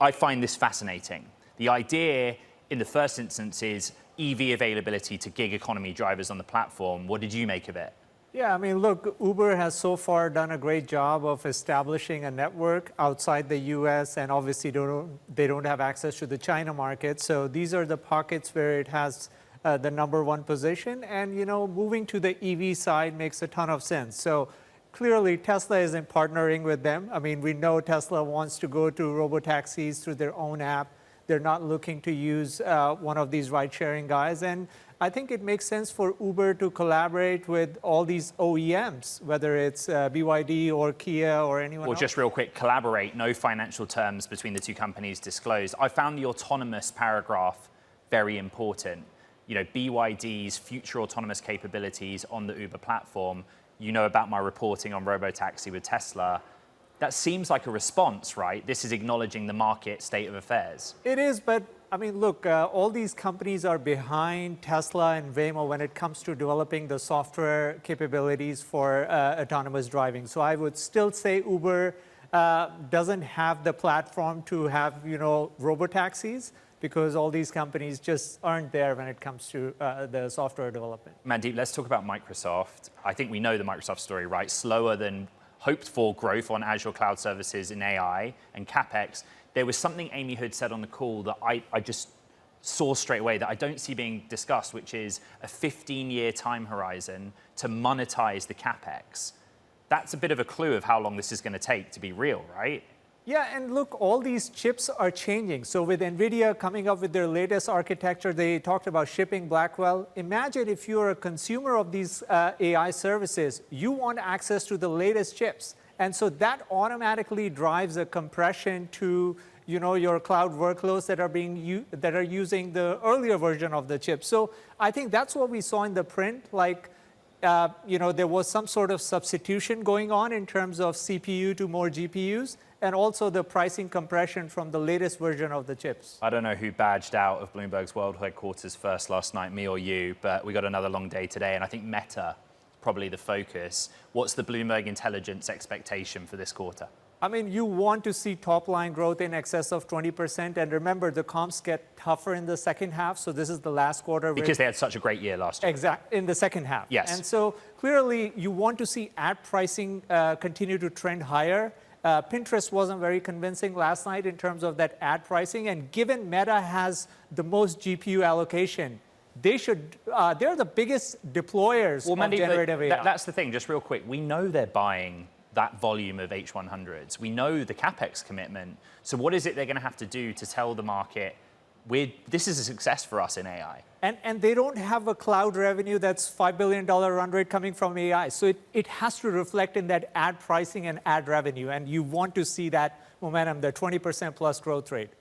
I find this fascinating. The idea in the first instance is EV availability to gig economy drivers on the platform. What did you make of it? Yeah, I mean, look, Uber has so far done a great job of establishing a network outside the US, and obviously they don't have access to the China market. So these are the pockets where it has the #1 position. And, moving to the EV side makes a ton of sense. So clearly, Tesla isn't partnering with them. I mean, we know Tesla wants to go to robotaxis through their own app. They're not looking to use one of these ride-sharing guys. And I think it makes sense for Uber to collaborate with all these OEMs, whether it's BYD or Kia or anyone else. Well, just real quick, collaborate, no financial terms between the two companies disclosed. I found the autonomous paragraph very important. BYD's future autonomous capabilities on the Uber platform. You know about my reporting on robotaxi with Tesla. That seems like a response, right? This is acknowledging the market state of affairs. It is, but I mean, look, all these companies are behind Tesla and Waymo when it comes to developing the software capabilities for autonomous driving. So I would still say Uber doesn't have the platform to have, robotaxis, because all these companies just aren't there when it comes to the software development. Mandeep, let's talk about Microsoft. I think we know the Microsoft story, right? Slower than hoped for growth on Azure cloud services in AI and CapEx. There was something Amy Hood said on the call that I just saw straight away that I don't see being discussed, which is a 15-year time horizon to monetize the CapEx. That's a bit of a clue of how long this is going to take to be real, right? Yeah, and look, all these chips are changing. So with NVIDIA coming up with their latest architecture, they talked about shipping Blackwell. Imagine if you're a consumer of these AI services, you want access to the latest chips. And so that automatically drives a compression to your cloud workloads that are using the earlier version of the chip. So I think that's what we saw in the print. There was some sort of substitution going on in terms of CPU to more GPUs, and also the pricing compression from the latest version of the chips. I don't know who badged out of Bloomberg's world headquarters first last night, me or you, but we got another long day today, and I think Meta is probably the focus. What's the Bloomberg intelligence expectation for this quarter? I mean, you want to see top-line growth in excess of 20%. And remember, the comps get tougher in the second half. So this is the last quarter. Because they had such a great year last year. Exactly, in the second half. Yes. And so clearly, you want to see ad pricing continue to trend higher. Pinterest wasn't very convincing last night in terms of that ad pricing. And given Meta has the most GPU allocation, they're the biggest deployers of generative AI. That's the thing, just real quick. We know they're buying that volume of H100s. We know the CapEx commitment. So what is it they're going to have to do to tell the market, this is a success for us in AI? And they don't have a cloud revenue that's $5 billion run rate coming from AI. So it has to reflect in that ad pricing and ad revenue. And you want to see that momentum, the 20% plus growth rate.